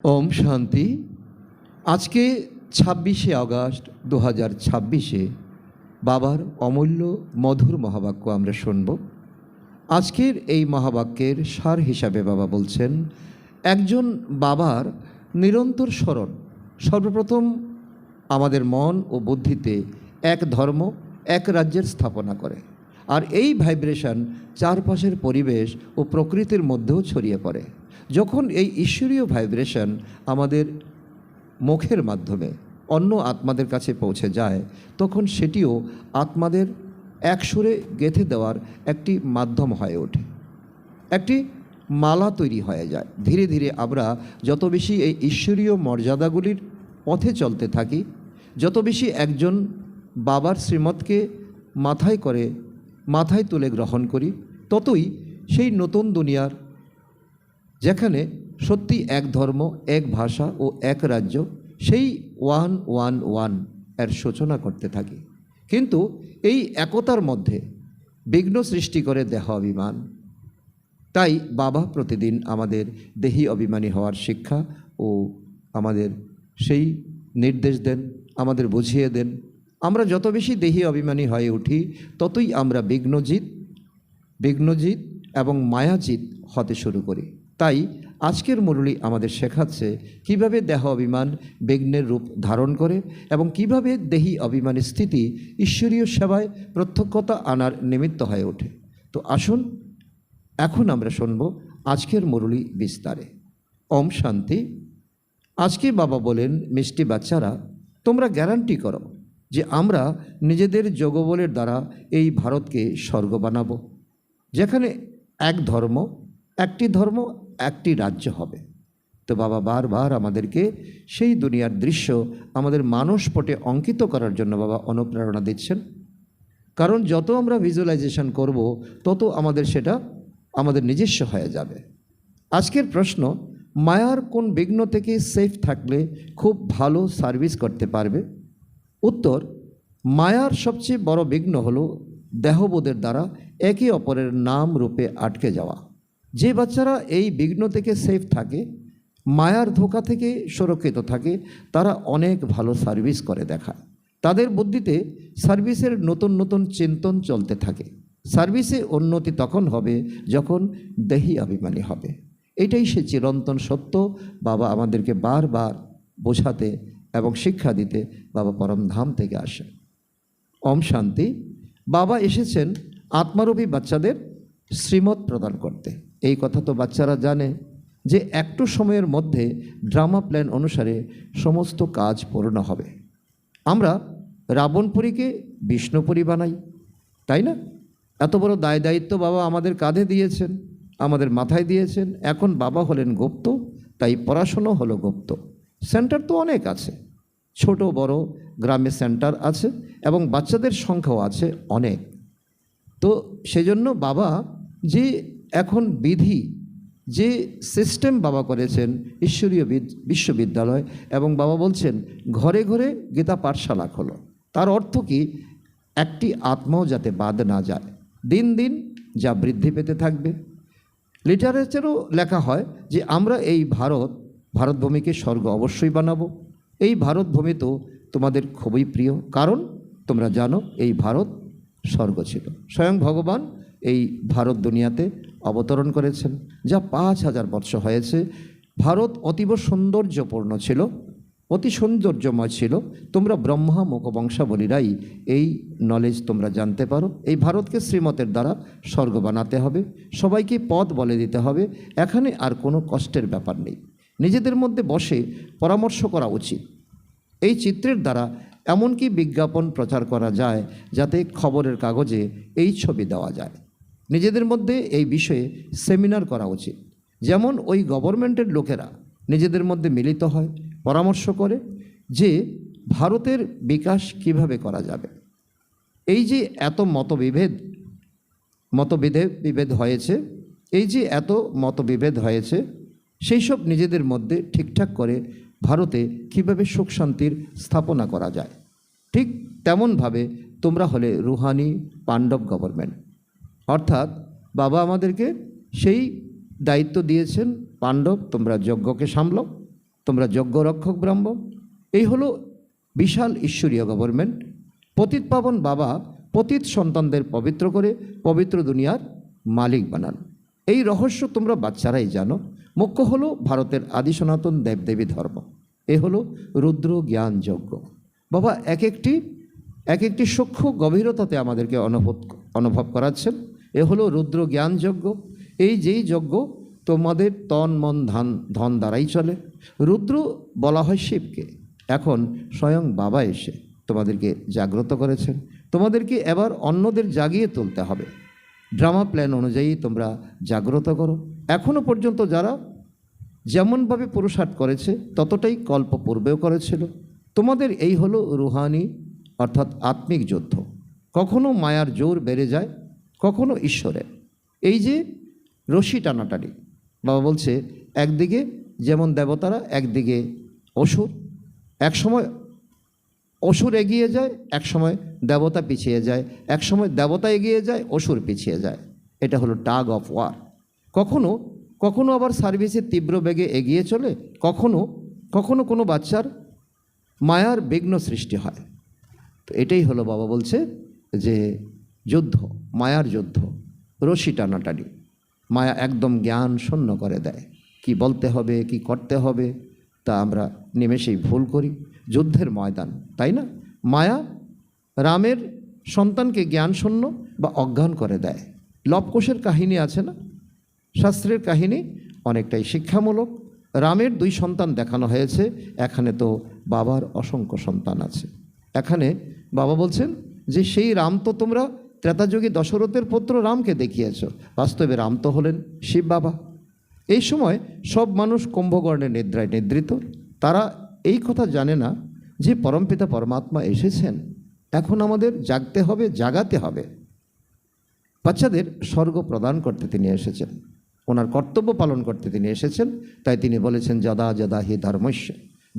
ওম শান্তি। আজকে 26শে আগস্ট 2026-এ বাবার অমূল্য মধুর মহাবাক্য আমরা শুনব। আজকের এই মহাবাক্যের সার হিসাবে বাবা বলছেন, একজন বাবার নিরন্তর স্মরণ সর্বপ্রথম আমাদের মন ও বুদ্ধিতে এক ধর্ম এক রাজ্যের স্থাপনা করে, আর এই ভাইব্রেশন চারপাশের পরিবেশ ও প্রকৃতির মধ্যেও ছড়িয়ে পড়ে। যখন এই ঈশ্বরীয় ভাইব্রেশন আমাদের মুখের মাধ্যমে অন্য আত্মাদের কাছে পৌঁছে যায়, তখন সেটিও আত্মাদের একসুরে গেঁথে দেওয়ার একটি মাধ্যম হয়ে ওঠে, একটি মালা তৈরি হয়ে যায়। ধীরে ধীরে আমরা যত বেশি এই ঈশ্বরীয় মর্যাদাগুলির পথে চলতে থাকি, যত বেশি একজন বাবার শ্রীমতকে মাথায় তুলে গ্রহণ করি, ততই সেই নতুন দুনিয়ার, যেখানে সত্যি এক ধর্ম এক ভাষা ও এক রাজ্য, সেই 1-1-1 এর সূচনা করতে থাকি। কিন্তু এই একতার মধ্যে বিঘ্ন সৃষ্টি করে দেহ অভিমান। তাই বাবা প্রতিদিন আমাদের দেহি অভিমানী হওয়ার শিক্ষা ও আমাদের সেই নির্দেশ দেন, আমাদের বুঝিয়ে দেন। আমরা যত বেশি দেহি অভিমানী হয়ে উঠি, ততই আমরা বিঘ্নজিৎ এবং মায়াজিৎ হতে শুরু করি। তাই আজকের মুরলী আমাদের শেখাচ্ছে কিভাবে দেহ অভিমান বিঘ্নের রূপ ধারণ করে এবং কিভাবে দেহি অভিমানী স্থিতি ঈশ্বরীয় সেবায় প্রত্যক্ষতা আনার নিমিত্ত হয়ে ওঠে। তো আসুন এখন আমরা শুনব আজকের মুরলী বিস্তারে। ওম শান্তি। আজকে বাবা বলেন, মিষ্টি বাচ্চারা, তোমরা গ্যারান্টি করো যে আমরা নিজেদের যোগবলের দ্বারা এই ভারতকে স্বর্গ বানাবো, যেখানে এক ধর্ম একটি রাজ্য হবে। তো বাবা বারবার আমাদেরকে সেই দুনিয়ার দৃশ্য আমাদের মানসপটে অঙ্কিত করার জন্য বাবা অনুপ্রেরণা দিচ্ছেন। কারণ যত আমরা ভিজুয়ালাইজেশন করব, তত সেটা আমাদের নিজস্ব হয়ে যাবে। আজকের প্রশ্ন, মায়ার কোন বিঘ্ন থেকে সেফ থাকলে খুব ভালো সার্ভিস করতে পারবে? উত্তর, মায়ার সবচেয়ে বড় বিঘ্ন হলো দেহবোধের দ্বারা একে অপরের নাম রূপে আটকে যাওয়া। যে বাচ্চারা এই বিঘ্ন থেকে সেফ থাকে, মায়ার ধোঁকা থেকে সুরক্ষিত থাকে, তারা অনেক ভালো সার্ভিস করে দেখায়। তাদের বুদ্ধিতে সার্ভিসের নতুন নতুন চিন্তন চলতে থাকে। সার্ভিসে উন্নতি তখন হবে যখন দেহি অভিমানী হবে। এটাই সে চিরন্তন সত্য বাবা আমাদেরকে বারবার বোঝাতে এবং শিক্ষা দিতে বাবা পরমধাম থেকে আসে। ওম শান্তি। বাবা এসেছেন আত্মারূপী বাচ্চাদের শ্রীমত প্রদান করতে। এই কথা তো বাচ্চারা জানে যে একটু সময়ের মধ্যে ড্রামা প্ল্যান অনুসারে সমস্ত কাজ পূর্ণ হবে। আমরা রাবণপুরীকে বিষ্ণুপুরী বানাই, তাই না? এত বড় দায়িত্ব বাবা আমাদের কাঁধে দিয়েছেন, আমাদের মাথায় দিয়েছেন। এখন বাবা হলেন গুপ্ত, তাই পড়াশুনো হলো গুপ্ত। সেন্টার তো অনেক আছে, ছোট বড় গ্রামে সেন্টার আছে এবং বাচ্চাদের সংখ্যাও আছে অনেক। তো সেজন্য বাবা যে এখন বিধি, যে সিস্টেম বাবা করেছেন ঈশ্বরীয় বিশ্ববিদ্যালয়, এবং বাবা বলছেন ঘরে ঘরে গীতা পাঠশালা খোলো। তার অর্থ কি? একটি আত্মাও যাতে বাদ না যায়, দিন দিন যা বৃদ্ধি পেতে থাকবে। লিটারেচারও লেখা হয় যে আমরা এই ভারতভূমিকে স্বর্গ অবশ্যই বানাবো। এই ভারতভূমি তো তোমাদের খুবই প্রিয়, কারণ তোমরা জানো এই ভারত স্বর্গ ছিল। স্বয়ং ভগবান এই ভারত দুনিয়াতে অবতরণ করেছেন, যা 5000 বর্ষ হয়েছে। ভারত অতীব সৌন্দর্যপূর্ণ ছিল, অতি সৌন্দর্যময় ছিল। তোমরা ব্রহ্মা মুখবংশাবলীরাই এই নলেজ তোমরা জানতে পারো। এই ভারতকে শ্রীমতের দ্বারা স্বর্গ বানাতে হবে, সবাইকে পথ বলে দিতে হবে। এখানে আর কোনো কষ্টের ব্যাপার নেই। নিজেদের মধ্যে বসে পরামর্শ করা উচিত। এই চিত্রের দ্বারা এমনকি বিজ্ঞাপন প্রচার করা যায়, যাতে খবরের কাগজে এই ছবি দেওয়া যায়। নিজেদের মধ্যে এই বিষয়ে সেমিনার করা উচিত। যেমন ওই গভর্নমেন্টের লোকেরা নিজেদের মধ্যে মিলিত হয়, পরামর্শ করে যে ভারতের বিকাশ কিভাবে করা যাবে। এই যে এত মতবিভেদ হয়েছে, সেই সব নিজেদের মধ্যে ঠিকঠাক করে ভারতে কিভাবে সুখ শান্তির স্থাপনা করা যায়। ঠিক তেমনভাবে তোমরা হলে রুহানি পাণ্ডব গভর্নমেন্ট। অর্থাৎ বাবা আমাদেরকে সেই দায়িত্ব দিয়েছেন, পাণ্ডব তোমরা যজ্ঞকে সামলাও, তোমরা যজ্ঞ রক্ষক ব্রাহ্মণ। এই হলো বিশাল ঈশ্বরীয় গভর্নমেন্ট। পতিত পাবন বাবা পতিত সন্তানদের পবিত্র করে পবিত্র দুনিয়ার মালিক বানান। এই রহস্য তোমরা বাচ্চারাই জানো। মুখ্য হলো ভারতের আদি সনাতন দেবদেবী ধর্ম। এ হলো রুদ্র জ্ঞান যজ্ঞ। বাবা এক একটি সূক্ষ্ম গভীরতাতে আমাদেরকে অনুভব করাচ্ছেন। এ হলো রুদ্র জ্ঞান যজ্ঞ। এই যেই যজ্ঞ তোমাদের তন মন ধন দ্বারাই চলে। রুদ্র বলা হয় শিবকে। এখন স্বয়ং বাবা এসে তোমাদেরকে জাগ্রত করেছেন। তোমাদেরকে এবার অন্যদের জাগিয়ে তুলতে হবে। ড্রামা প্ল্যান অনুযায়ী তোমরা জাগ্রত করো। এখনও পর্যন্ত যারা যেমনভাবে পুরুষার্থ করেছে ততটাই কল্প পূর্বেও করেছিল। তোমাদের এই হলো রুহানি অর্থাৎ আত্মিক যুদ্ধ। কখনো মায়ার জোর বেড়ে যায়, কখনো ঈশ্বরের। এই যে রশি টানাটানি, বাবা বলছে একদিকে যেমন দেবতারা, একদিকে অসুর। এক সময় অসুর এগিয়ে যায়, এক সময় দেবতা পিছিয়ে যায়, এক সময় দেবতা এগিয়ে যায়, অসুর পিছিয়ে যায়। এটা হলো টাগ অফ ওয়ার। কখনো কখনো আবার সার্ভিসের তীব্র বেগে এগিয়ে চলে, কখনো কখনো কোনো বাচ্চার মায়ার বিঘ্ন সৃষ্টি হয়। তো এটাই হলো বাবা বলছে যে যুদ্ধ, মায়ার যুদ্ধ, রশি টানাটানি। মায়া একদম জ্ঞান শূন্য করে দেয়। কি বলতে হবে, কি করতে হবে তা আমরা নিমেষেই ভুল করি। যুদ্ধের ময়দান, তাই না? মায়া রামের সন্তানকে জ্ঞান শূন্য বা অজ্ঞান করে দেয়। লবকুশের কাহিনী আছে না, শাস্ত্রের কাহিনী অনেকটাই শিক্ষামূলক। রামের 2 সন্তান দেখানো হয়েছে, এখানে তো বাবার অসংখ্য সন্তান আছে। এখানে বাবা বলছেন যে সেই রাম তো তোমরা ত্রেতাযুগী দশরথের পুত্র রামকে দেখিয়েছ, বাস্তবে রাম তো হলেন শিব বাবা। এই সময় সব মানুষ কুম্ভকর্ণের নিদ্রায় নিদ্রিত। তারা এই কথা জানে না যে পরমপিতা পরমাত্মা এসেছেন। এখন আমাদের জাগতে হবে, জাগাতে হবে। বাচ্চাদের স্বর্গ প্রদান করতে তিনি এসেছেন, ওনার কর্তব্য পালন করতে তিনি এসেছেন। তাই তিনি বলেছেন যদা যদা হি ধর্মস্য।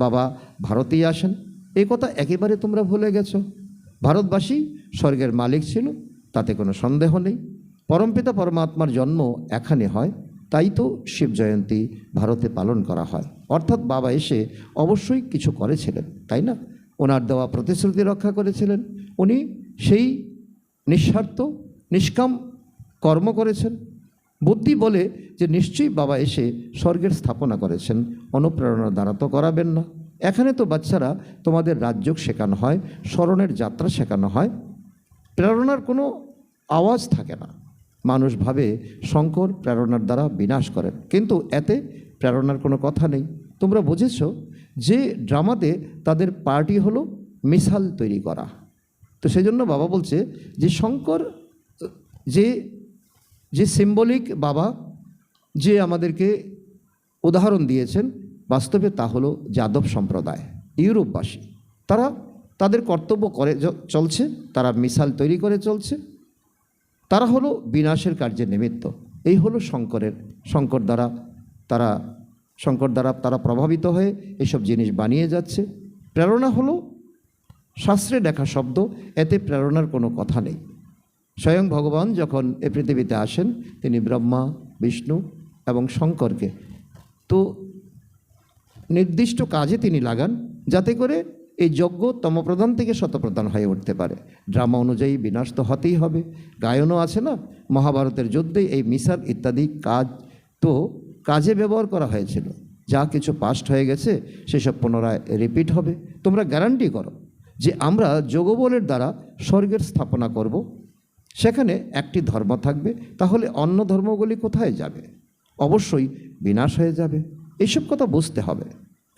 বাবা ভারতেই আসেন, এই কথা একেবারে তোমরা ভুলে গেছো। ভারতবাসী স্বর্গের মালিক ছিল, তাতে কোনো সন্দেহ নেই। পরমপিতা পরমাত্মার জন্ম এখানে হয়, তাই তো শিব জয়ন্তী ভারতে পালন করা হয়। অর্থাৎ বাবা এসে অবশ্যই কিছু করেছিলেন, তাই না? ওনার দেওয়া প্রতিশ্রুতি রক্ষা করেছিলেন। উনি সেই নিঃস্বার্থ নিষ্কাম কর্ম করেছেন। বুদ্ধি বলে যে নিশ্চয়ই বাবা এসে স্বর্গের স্থাপনা করেছেন, অনুপ্রেরণার দ্বারা তো করাবেন না। এখানে তো বাচ্চারা তোমাদের রাজযোগ শেখানো হয়, স্মরণের যাত্রা শেখানো হয়। প্রেরণার কোনো আওয়াজ থাকে না। মানুষ ভাবে শঙ্কর প্রেরণার দ্বারা বিনাশ করেন, কিন্তু এতে প্রেরণার কোনো কথা নেই। তোমরা বুঝেছ যে ড্রামাতে তাদের পার্টি হলো মিসাল তৈরি করা। তো সেই জন্য বাবা বলছে যে শঙ্কর যে সিম্বলিক বাবা যে আমাদেরকে উদাহরণ দিয়েছেন, বাস্তবে তা হলো যাদব সম্প্রদায়, ইউরোপবাসী। তারা তাদের কর্তব্য করে চলছে, তারা মিসাল তৈরি করে চলছে। তারা হলো বিনাশের কার্যের নিমিত্ত। এই হলো শঙ্কর দ্বারা তারা প্রভাবিত হয়ে এসব জিনিস বানিয়ে যাচ্ছে। প্রেরণা হলো শাস্ত্রে লেখা শব্দ, এতে প্রেরণার কোনো কথা নেই। স্বয়ং ভগবান যখন এ পৃথিবীতে আসেন, তিনি ব্রহ্মা, বিষ্ণু এবং শঙ্করকে তো নির্দিষ্ট কাজে তিনি লাগান, যাতে করে এই যজ্ঞ তমপ্রধান থেকে শতপ্রধান হয়ে উঠতে পারে। ড্রামা অনুযায়ী বিনাশ তো হতেই হবে। গায়নও আছে না, মহাভারতের যুদ্ধে এই মিসাল ইত্যাদি কাজ তো কাজে ব্যবহার করা হয়েছিল। যা কিছু পাস্ট হয়ে গেছে সেসব পুনরায় রিপিট হবে। তোমরা গ্যারান্টি করো যে আমরা যোগবলের দ্বারা স্বর্গের স্থাপনা করব। সেখানে একটি ধর্ম থাকবে, তাহলে অন্য ধর্মগুলি কোথায় যাবে? অবশ্যই বিনাশ হয়ে যাবে। এইসব কথা বুঝতে হবে।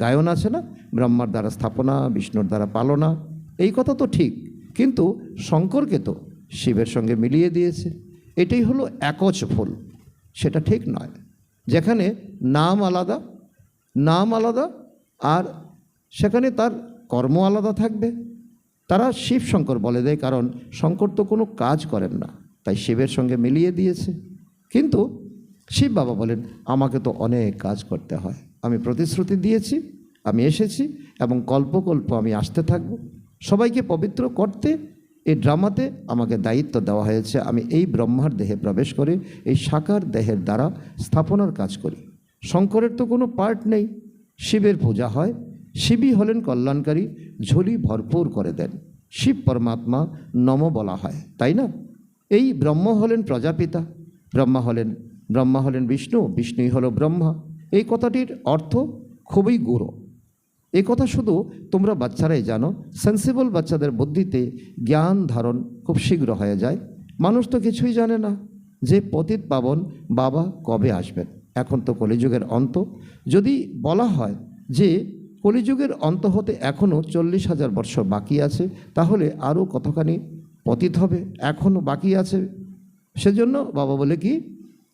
গায়ন আছে না, ব্রহ্মার দ্বারা স্থাপনা, বিষ্ণুর দ্বারা পালনা, এই কথা তো ঠিক, কিন্তু শঙ্করকে তো শিবের সঙ্গে মিলিয়ে দিয়েছে। এটাই হলো একচ ভুল, সেটা ঠিক নয়। যেখানে নাম আলাদা আর সেখানে তার কর্ম আলাদা থাকবে। তারা শিব শঙ্কর বলে দেয়, কারণ শঙ্কর তো কোনো কাজ করেন না, তাই শিবের সঙ্গে মিলিয়ে দিয়েছে। কিন্তু শিব বাবা বলেন আমাকে তো অনেক কাজ করতে হয়, আমি প্রতিশ্রুতি দিয়েছি, আমি এসেছি এবং কল্পকল্প আমি আসতে থাকব। সবাইকে পবিত্র করতে এই ড্রামাতে আমাকে দায়িত্ব দেওয়া হয়েছে। আমি এই ব্রহ্মার দেহে প্রবেশ করে এই সাকার দেহের দ্বারা স্থাপনার কাজ করি। শঙ্করের তো কোনো পার্ট নেই, শিবের পূজা হয়। শিবই হলেন কল্যাণকারী, ঝুলি ভরপুর করে দেন। শিব পরমাত্মা নম বলা হয়, তাই না? এই ব্রহ্ম হলেন প্রজাপিতা, ব্রহ্মা হলেন বিষ্ণু, বিষ্ণুই হলো ব্রহ্মা। এই কথাটির অর্থ খুবই গূঢ়। এই কথা শুধু তোমরা বাচ্চারাই জানো। সেন্সিবল বাচ্চাদের বুদ্ধিতে জ্ঞান ধারণ খুব শীঘ্র হয়ে যায়। মানুষ তো কিছুই জানে না যে পতিত পাবন বাবা কবে আসবেন। এখন তো কলিযুগের অন্ত। যদি বলা হয় যে কলিযুগের অন্ত হতে এখনও 40,000 বর্ষ বাকি আছে, তাহলে আরও কতখানি পতিত হবে, এখনও বাকি আছে। সেজন্য বাবা বলে কি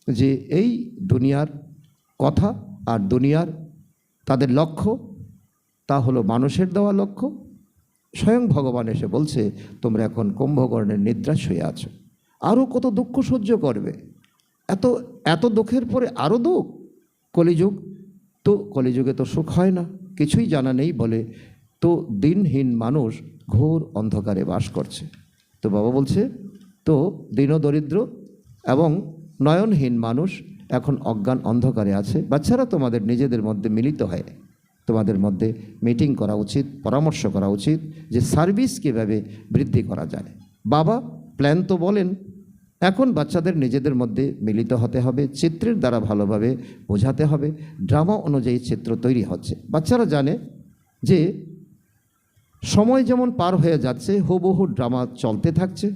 যে এই দুনিয়ার কথা আর দুনিয়ার তাদের লক্ষ্য, তা হলো মানুষের দেওয়া লক্ষ্য। স্বয়ং ভগবান এসে বলছে তোমরা এখন কুম্ভকর্ণের নিদ্রা শুয়ে আছো, আরও কত দুঃখ সহ্য করবে। এত এত দুঃখের পরে আরও দুঃখ। কলিযুগ তো, কলিযুগে তো সুখ হয় না, কিছুই জানা নেই বলে তো দিনহীন মানুষ ঘোর অন্ধকারে বাস করছে। তো বাবা বলছে তো দীনদরিদ্র এবং নয়নহীন মানুষ এখন অজ্ঞান অন্ধকারে আছে। বাচ্চারা তোমাদের নিজেদের মধ্যে মিলিত হয়, তোমাদের মধ্যে মিটিং করা উচিত, পরামর্শ করা উচিত যে সার্ভিস কীভাবে বৃদ্ধি করা যায়। বাবা প্ল্যান তো বলেন, এখন বাচ্চাদের নিজেদের মধ্যে মিলিত হতে হবে, চিত্রের দ্বারা ভালোভাবে বোঝাতে হবে। ড্রামা অনুযায়ী চিত্র তৈরি হচ্ছে। বাচ্চারা জানে যে সময় যেমন পার হয়ে যাচ্ছে, হুবহু ড্রামা চলতে থাকছে।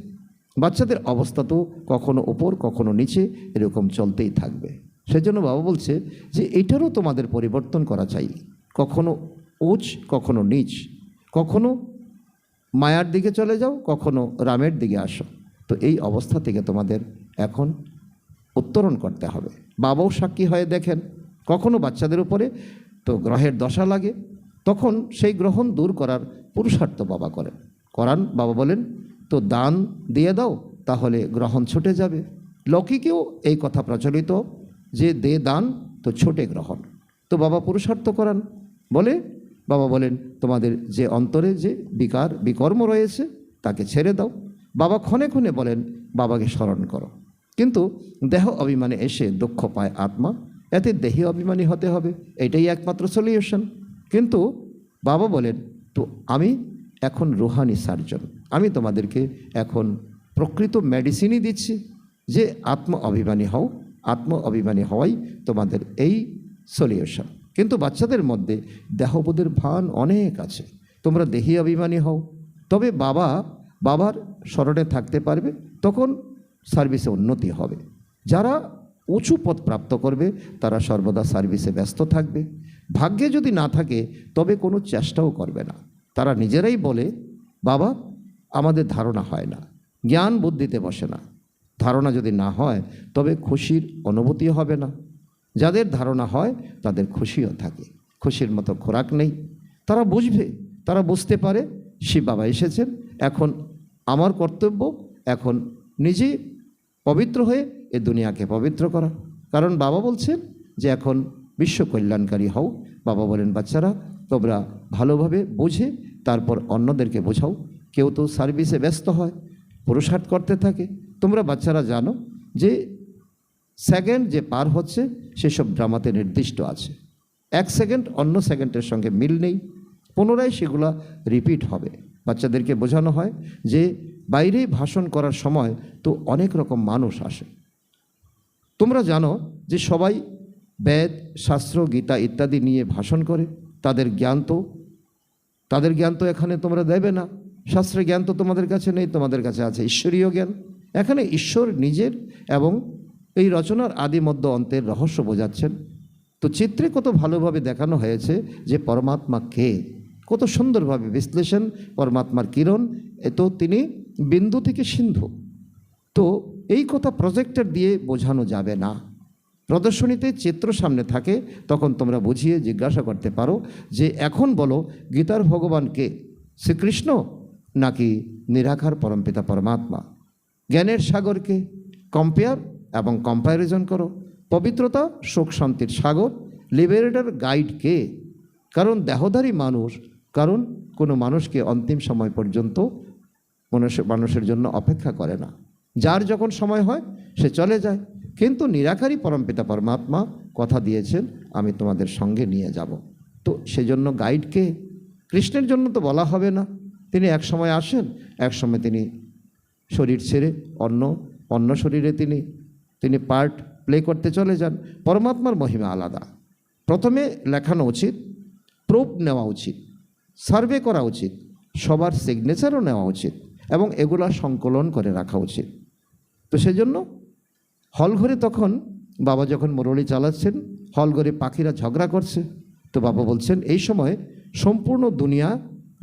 বাচ্চাদের অবস্থা তো কখনো উপর কখনো নিচে এরকম চলতেই থাকবে। সেজন্য বাবা বলছে যে এটারও তোমাদের পরিবর্তন করা চাই। কখনো উচ্চ কখনো নিচ, কখনো মায়ার দিকে চলে যাও, কখনো রামের দিকে আসো। তো এই অবস্থা থেকে তোমাদের এখন উত্তরণ করতে হবে। বাবাও সাক্ষী হয়ে দেখেন, কখনো বাচ্চাদের উপরে তো গ্রহের দশা লাগে, তখন সেই গ্রহণ দূর করার পুরুষার্থ বাবা করান। বাবা বলেন তো দান দিয়ে দাও, তাহলে গ্রহণ ছুটে যাবে। লৌকিকেও এই কথা প্রচলিত যে দে দান তো ছোটে গ্রহণ। তো বাবা পুরুষার্থ করান বলে বাবা বলেন তোমাদের যে অন্তরে যে বিকর্ম রয়েছে তাকে ছেড়ে দাও। বাবা ক্ষণে ক্ষণে বলেন বাবাকে স্মরণ করো। কিন্তু দেহ অভিমানে এসে দুঃখ পায় আত্মা, এতে দেহি অভিমানী হতে হবে, এটাই একমাত্র সলিউশন। কিন্তু বাবা বলেন তো আমি এখন রুহানি সার্জন, আমি তোমাদেরকে এখন প্রকৃত মেডিসিনই দিচ্ছি যে আত্ম অভিমানী হও। আত্ম অভিমানী হওয়াই তোমাদের এই সলিউশন। কিন্তু বাচ্চাদের মধ্যে দেহবোধের ভান অনেক আছে। তোমরা দেহি অভিমানী হও, তবে বাবার স্মরণে থাকতে পারবে, তখন সার্ভিসে উন্নতি হবে। যারা উঁচু পদ প্রাপ্ত করবে তারা সর্বদা সার্ভিসে ব্যস্ত থাকবে। ভাগ্যে যদি না থাকে তবে কোনো চেষ্টাও করবে না। তারা নিজেরাই বলে বাবা আমাদের ধারণা হয় না, জ্ঞান বুদ্ধিতে বসে না। ধারণা যদি না হয় তবে খুশির অনুভূতি হবে না। যাদের ধারণা হয় তাদের খুশিও থাকে। খুশির মতো খোরাক নেই। তারা বুঝবে, তারা বুঝতে পারে শিব বাবা এসেছেন, এখন আমার কর্তব্য এখন নিজে পবিত্র হয়ে এ দুনিয়াকে পবিত্র করা। কারণ বাবা বলছেন যে এখন বিশ্ব কল্যাণকারী হও। বাবা বলেন বাচ্চারা তোমরা ভালোভাবে বুঝে তারপর অন্যদেরকে বোঝাও। কেউ তো সার্ভিসে ব্যস্ত হয়, পুরুষার্থ করতে থাকে। তোমরা বাচ্চারা জানো যে সেকেন্ড যে পার হচ্ছে সেসব ড্রামাতে নির্দিষ্ট আছে। 1 সেকেন্ড অন্য সেকেন্ডের সঙ্গে মিল নেই, পুনরায় সেগুলা রিপিট হবে। বাচ্চাদেরকে বোঝানো হয় যে বাইরে ভাষণ করার সময় তো অনেক রকম মানুষ আসে। তোমরা জানো যে সবাই বেদ শাস্ত্র গীতা ইত্যাদি নিয়ে ভাষণ করে, তাদের জ্ঞান তো এখানে তোমরা দেবে না। শাস্ত্রের জ্ঞান তো তোমাদের কাছে নেই, তোমাদের কাছে আছে ঈশ্বরীয় জ্ঞান। এখানে ঈশ্বর নিজের এবং এই রচনার আদি মধ্য অন্তের রহস্য বোঝাচ্ছেন। তো চিত্রে কত ভালোভাবে দেখানো হয়েছে যে পরমাত্মা কে, কত সুন্দরভাবে বিশ্লেষণ, পরমাত্মার কিরণ, তো তিনি বিন্দু থেকে সিন্ধু। তো এই কথা প্রজেক্টর দিয়ে বোঝানো যাবে না। প্রদর্শনীতে চিত্র সামনে থাকে, তখন তোমরা বুঝিয়ে জিজ্ঞাসা করতে পারো যে এখন বলো গীতার ভগবান কে, শ্রীকৃষ্ণ নাকি নিরাকার পরমপিতা পরমাত্মা? জ্ঞানের সাগরকে কম্পেয়ার এবং কম্প্যারিজন করো। পবিত্রতা সুখ শান্তির সাগর, লিবারেটর গাইড কে? কারণ দেহধারী মানুষ, কারণ কোনো মানুষকে অন্তিম সময় পর্যন্ত মানুষের জন্য অপেক্ষা করে না। যার যখন সময় হয় সে চলে যায়। কিন্তু নিরাকারী পরমপিতা পরমাত্মা কথা দিয়েছেন আমি তোমাদের সঙ্গে নিয়ে যাব। তো সেজন্য গাইডকে কৃষ্ণের জন্য তো বলা হবে না। তিনি এক সময় আসেন, এক সময় তিনি শরীর ছেড়ে অন্য শরীরে তিনি পার্ট প্লে করতে চলে যান। পরমাত্মার মহিমা আলাদা। প্রথমে লেখানো উচিত, প্রুফ নেওয়া উচিত, সার্ভে করা উচিত, সবার সিগনেচারও নেওয়া উচিত এবং এগুলা সংকলন করে রাখা উচিত। তো সেজন্য হলঘরে তখন বাবা যখন মুরলি চালাচ্ছেন, হলঘরে পাখিরা ঝগড়া করছে। তো বাবা বলছেন এই সময় সম্পূর্ণ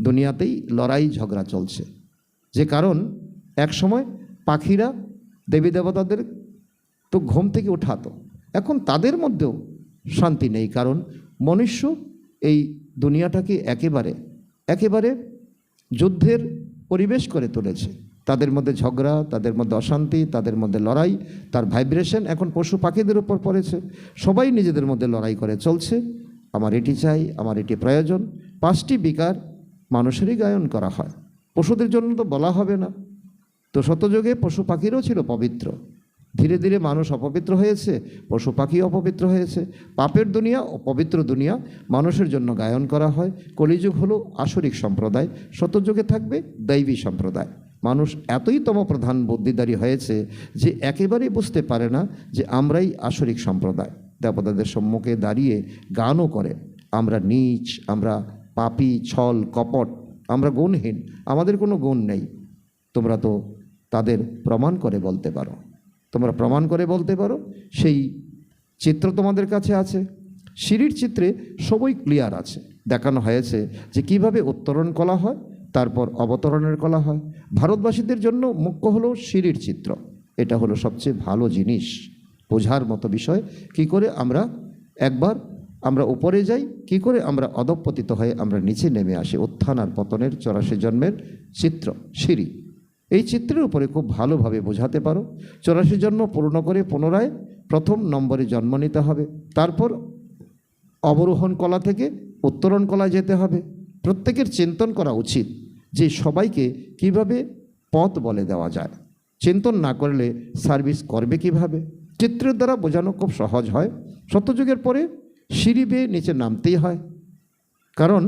দুনিয়াতেই লড়াই ঝগড়া চলছে। যে কারণ এক সময় পাখিরা দেবী দেবতাদের তো ঘুম থেকে ওঠাতো, এখন তাদের মধ্যেও শান্তি নেই, কারণ মনুষ্য এই দুনিয়াটাকে একেবারে যুদ্ধের পরিবেশ করে তুলেছে। তাদের মধ্যে ঝগড়া, তাদের মধ্যে অশান্তি, তাদের মধ্যে লড়াই, তার ভাইব্রেশন এখন পশু পাখিদের উপর পড়েছে। সবাই নিজেদের মধ্যে লড়াই করে চলছে, আমার এটি চাই, আমার এটি প্রয়োজন। 5টি বিকার মানুষেরই গায়ন করা হয়, পশুদের জন্য তো বলা হবে না। তো শতযুগে পশু পাখিরও ছিল পবিত্র, ধীরে ধীরে মানুষ অপবিত্র হয়েছে, পশু পাখি অপবিত্র হয়েছে। পাপের দুনিয়া ও পবিত্র দুনিয়া মানুষের জন্য গায়ন করা হয়। কলিযুগ হলো আসরিক সম্প্রদায়, শতযুগে থাকবে দৈবী সম্প্রদায়। মানুষ এতই তমপ্রধান বুদ্ধিদারী হয়েছে যে একেবারেই বুঝতে পারে না যে আমরাই আসরিক সম্প্রদায়। দেবতাদের সম্মুখে দাঁড়িয়ে গানও করে, আমরা নীচ, আমরা পাপী, ছল কপট, আমরা গুণহীন, আমাদের কোনো গুণ নেই। তোমরা তো তাদের প্রমাণ করে বলতে পারো, তোমরা প্রমাণ করে বলতে পারো। সেই চিত্র তোমাদের কাছে আছে, সিঁড়ির চিত্রে সবই ক্লিয়ার আছে, দেখানো হয়েছে যে কিভাবে উত্তরণ করা হয়, তারপর অবতরণের কলা হয়। ভারতবাসীদের জন্য মুখ্য হলো সিঁড়ির চিত্র, এটা হলো সবচেয়ে ভালো জিনিস, বোঝার মতো বিষয়। কি করে আমরা উপরে যাই, কি করে আমরা অধঃপতিত হয়ে আমরা নিচে নেমে আসি। উত্থান আর পতনের 84 জন্মের চিত্র সিঁড়ি, এই চিত্রের উপরে খুব ভালোভাবে বোঝাতে পারো। 84 জন্ম পূর্ণ করে পুনরায় প্রথম নম্বরে জন্ম নিতে হবে, তারপর অবরোহণ কলা থেকে উত্তরণ কলায় যেতে হবে। প্রত্যেকের চিন্তন করা উচিত যে সবাইকে কিভাবে পথ বলে দেওয়া যায়। চিন্তন না করলে সার্ভিস করবে কিভাবে? চিত্রের দ্বারা বোঝানো খুব সহজ হয়। সত্যযুগের পরে সিঁড়ি বেয়ে নিচে নামতেই হয়, কারণ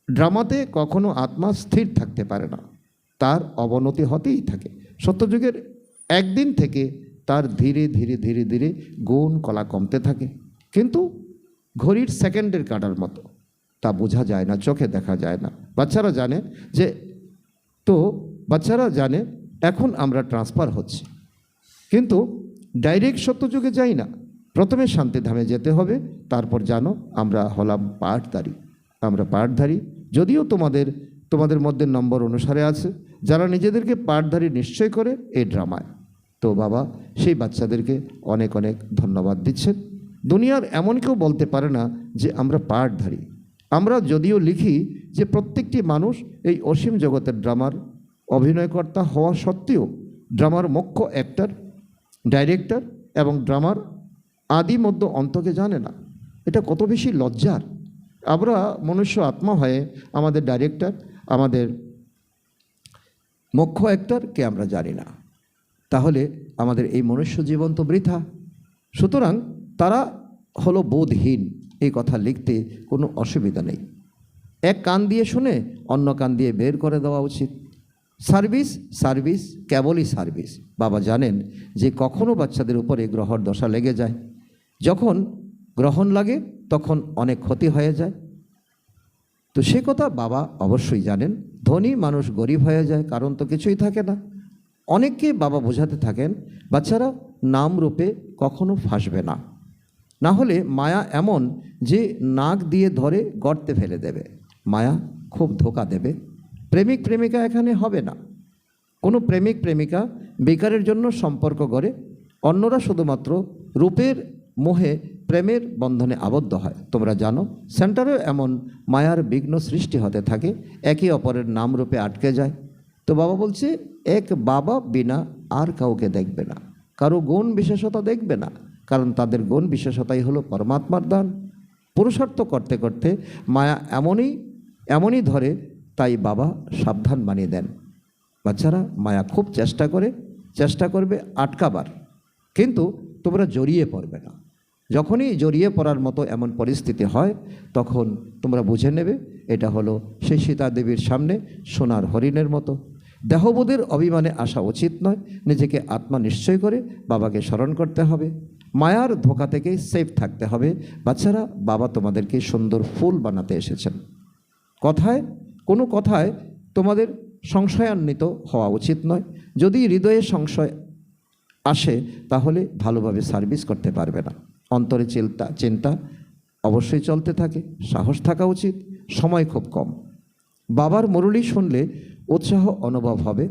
ড্রামাতে কখনো আত্মা স্থির থাকতে পারে না, তার অবনতি হতেই থাকে। সত্যযুগের একদিন থেকে তার ধীরে ধীরে ধীরে ধীরে গুণ কলা কমতে থাকে, কিন্তু ঘড়ির সেকেন্ডের কাটার মতো, তা বোঝা যায় না, চোখে দেখা যায় না। বাচ্চারা জানে এখন আমরা ট্রান্সফার হচ্ছি, কিন্তু ডাইরেক্ট সত্যযুগে যাই না, প্রথমে শান্তিধামে যেতে হবে, তারপর জানো আমরা হলাম পাঠধারী। যদিও তোমাদের মধ্যে নম্বর অনুসারে আছে যারা নিজেদেরকে পাঠধারী নিশ্চয় করে এই ড্রামায়। তো বাবা সেই বাচ্চাদেরকে অনেক অনেক ধন্যবাদ দিচ্ছেন। দুনিয়ার এমন কেউ বলতে পারে না যে আমরা পাঠধারী। আমরা যদিও লিখি যে প্রত্যেকটি মানুষ এই অসীম জগতের ড্রামার অভিনয়কর্তা হওয়া সত্ত্বেও ড্রামার মুখ্য অ্যাক্টর, ডাইরেক্টর এবং ড্রামার আদি মধ্য অন্তকে জানে না। এটা কত বেশি লজ্জার। আমরা মনুষ্য আত্মা হয়ে আমাদের ডাইরেক্টর, আমাদের মুখ্য অ্যাক্টরকে আমরা জানি না, তাহলে আমাদের এই মনুষ্য জীবন তো বৃথা। সুতরাং তারা হলো বোধহীন, এই কথা লিখতে কোনো অসুবিধা নেই। এক কান দিয়ে শুনে অন্য কান দিয়ে বের করে দেওয়া উচিত। সার্ভিস কেবলই সার্ভিস। বাবা জানেন যে কখনো বাচ্চাদের উপরে গ্রহর দশা লেগে যায়, যখন গ্রহণ লাগে তখন অনেক ক্ষতি হয়ে যায়। তো সে কথা বাবা অবশ্যই জানেন। ধনী মানুষ গরিব হয়ে যায়, কারণ তো কিছুই থাকে না। অনেককে বাবা বোঝাতে থাকেন বাচ্চারা নাম রূপে কখনো ফাঁসবে না, না হলে মায়া এমন যে নাক দিয়ে ধরে গর্তে ফেলে দেবে। মায়া খুব ধোঁকা দেবে। প্রেমিক প্রেমিকা এখানে হবে না। কোনো প্রেমিক প্রেমিকা বেকারের জন্য সম্পর্ক গড়ে, অন্যরা শুধুমাত্র রূপের মোহে প্রেমের বন্ধনে আবদ্ধ হয়। তোমরা জানো সেন্টারেও এমন মায়ার বিঘ্ন সৃষ্টি হতে থাকে, একে অপরের নাম রূপে আটকে যায়। তো বাবা বলছে এক বাবা বিনা আর কাউকে দেখবে না, কারো গুণ বিশেষতা দেখবে না, কারণ তাদের গুণ বিশেষতাই হলো পরমাত্মার দান। পুরুষার্থ করতে করতে মায়া এমনই ধরে, তাই বাবা সাবধান বানিয়ে দেন। বাচ্চারা মায়া খুব চেষ্টা করবে আটকাবার, কিন্তু তোমরা জড়িয়ে পড়বে না। যখনই জড়িয়ে পড়ার মতো এমন পরিস্থিতি হয় তখন তোমরা বুঝে নেবে এটা হলো সেই সীতা দেবীর সামনে সোনার হরিণের মতো। দেহবোধের অভিমানে আসা উচিত নয়, নিজেকে আত্মা নিশ্চয় করে বাবাকে স্মরণ করতে হবে। মায়ার ধোঁকা থেকে সেফ থাকতে হবে। বাচ্চারা, বাবা তোমাদেরকে সুন্দর ফুল বানাতে এসেছেন। কোনো কথায় তোমাদের সংশয়ান্বিত হওয়া উচিত নয়। যদি হৃদয়ে সংশয় আসে তাহলে ভালোভাবে সার্ভিস করতে পারবে না। অন্তরে চিন্তা অবশ্যই চলতে থাকে, সাহস থাকা উচিত, সময় খুব কম। বাবার মুরলি শুনলে উৎসাহ অনুভব হবে।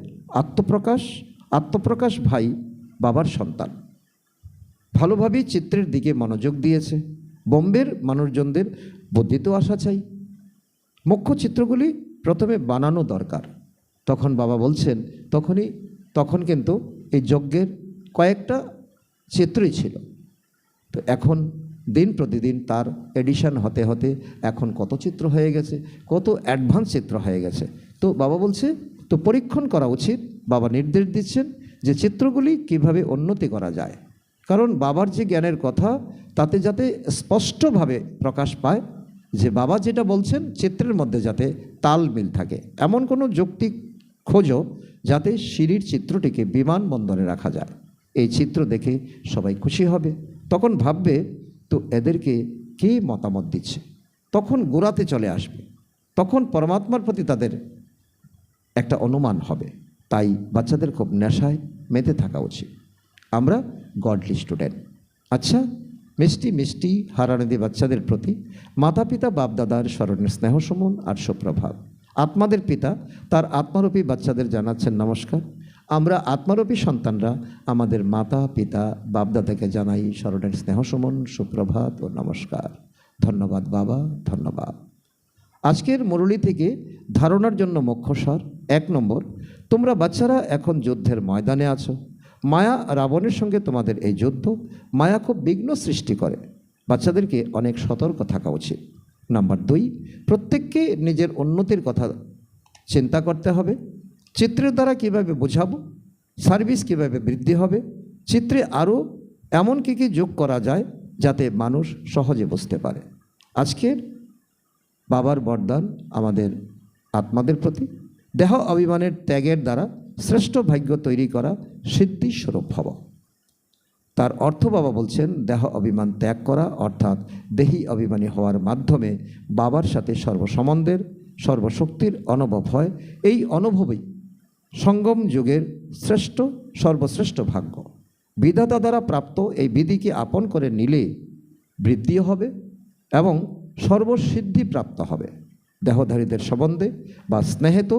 আত্মপ্রকাশ ভাই বাবার সন্তান, ভালোভাবেই চিত্রের দিকে মনোযোগ দিয়েছে। বোম্বের মানুষজনদের বুদ্ধি তো আসা চাই। মুখ্য চিত্রগুলি প্রথমে বানানো দরকার। তখন বাবা বলছেন তখন কিন্তু এই যজ্ঞের কয়েকটা চিত্রই ছিল, তো এখন দিন প্রতিদিন তার এডিশন হতে হতে এখন কত চিত্র হয়ে গেছে, কত অ্যাডভান্স চিত্র হয়ে গেছে। তো বাবা বলছে তো পরীক্ষণ করা উচিত। বাবা নির্দেশ দিচ্ছেন যে চিত্রগুলি কিভাবে উন্নতি করা যায়, কারণ বাবার যে জ্ঞানের কথা তাতে যাতে স্পষ্টভাবে প্রকাশ পায় যে বাবা যেটা বলছেন চিত্রের মধ্যে যাতে তাল মিল থাকে, এমন কোনো যৌক্তিক খোঁজো যাতে সিঁড়ির চিত্রটিকে বিমানবন্দরে রাখা যায়। এই চিত্র দেখে সবাই খুশি হবে, তখন ভাববে তো এদেরকে কে মতামত দিচ্ছে, তখন গোড়াতে চলে আসবে, তখন পরমাত্মার প্রতি তাদের একটা অনুমান হবে। তাই বাচ্চাদের খুব নেশায় মেতে থাকা উচিত। আমরা গডলি স্টুডেন্ট। আচ্ছা, মিষ্টি হারানিধি বাচ্চাদের প্রতি মাতা পিতা বাপদাদার স্মরণের স্নেহ সমন আর সুপ্রভাত। আত্মাদের পিতা তার আত্মারূপী বাচ্চাদের জানাচ্ছেন নমস্কার। আমরা আত্মারূপী সন্তানরা আমাদের মাতা পিতা বাপদাদাকে জানাই স্মরণের স্নেহ সমন, সুপ্রভাত ও নমস্কার। ধন্যবাদ বাবা, ধন্যবাদ। আজকের মুরলী থেকে ধারণার জন্য মুখ্যসার 1 নম্বর, তোমরা বাচ্চারা এখন যুদ্ধের ময়দানে আছো। মায়া রাবণের সঙ্গে তোমাদের এই যুদ্ধ। মায়া খুব বিঘ্ন সৃষ্টি করে, বাচ্চাদেরকে অনেক সতর্ক থাকা উচিত। নাম্বার 2, প্রত্যেককে নিজের উন্নতির কথা চিন্তা করতে হবে। চিত্রের দ্বারা কীভাবে বোঝাবো, সার্ভিস কীভাবে বৃদ্ধি হবে, চিত্রে আরও এমন কী যোগ করা যায় যাতে মানুষ সহজে বুঝতে পারে। আজকের বাবার বরদান আমাদের আত্মাদের প্রতি, দেহ অভিমানের ত্যাগের দ্বারা শ্রেষ্ঠ ভাগ্য তৈরি করা সিদ্ধিস্বরূপ ভব। তার অর্থ বাবা বলছেন দেহ অভিমান ত্যাগ করা অর্থাৎ দেহি অভিমানী হওয়ার মাধ্যমে বাবার সাথে সর্বসম্বন্ধের সর্বশক্তির অনুভব হয়। এই অনুভবই সঙ্গম যুগের সর্বশ্রেষ্ঠ ভাগ্য। বিধাতা দ্বারা প্রাপ্ত এই বিধিকে আপন করে নিলে বৃদ্ধি হবে এবং সর্বসিদ্ধি প্রাপ্ত হবে। দেহধারীদের সম্বন্ধে বা স্নেহে তো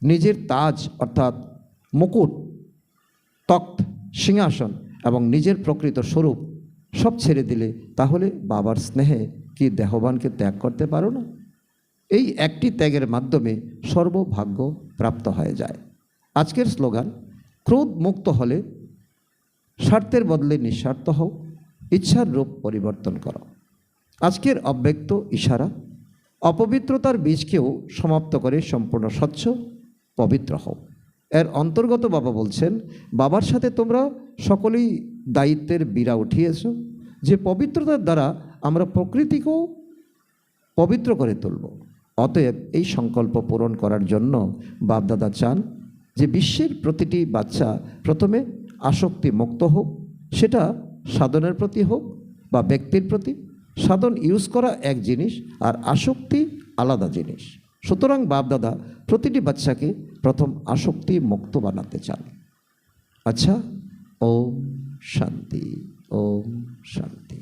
নিজের তাজ অর্থাৎ মুকুট, তখ্ত, সিংহাসন এবং নিজের প্রকৃত স্বরূপ সব ছেড়ে দিলে তাহলে বাবার স্নেহে কি দেহবানকে ত্যাগ করতে পারো না? এই একটি ত্যাগের মাধ্যমে সর্বভাগ্য প্রাপ্ত হয়ে যায়। আজকের স্লোগান, ক্রোধ মুক্ত হলে স্বার্থের বদলে নিঃস্বার্থ হও, ইচ্ছার রূপ পরিবর্তন করো। আজকের অব্যক্ত ইশারা, অপবিত্রতার বীজকেও সমাপ্ত করে সম্পূর্ণ স্বচ্ছ পবিত্র হও। এর অন্তর্গত বাবা বলছেন বাবার সাথে তোমরা সকলেই দায়িত্বের বিড়া উঠিয়েছ যে পবিত্রতার দ্বারা আমরা প্রকৃতিকেও পবিত্র করে তুলব। অতএব এই সংকল্প পূরণ করার জন্য বাপদাদা চান যে বিশ্বের প্রতিটি বাচ্চা প্রথমে আসক্তি মুক্ত হোক, সেটা সাধনের প্রতি হোক বা ব্যক্তির প্রতি। সাধন ইউজ করা এক জিনিস আর আসক্তি আলাদা জিনিস। সুতরাং বাপদাদা প্রতিটি বাচ্চাকে প্রথম আসক্তি মুক্ত বানাতে চান। আচ্ছা, ওম শান্তি।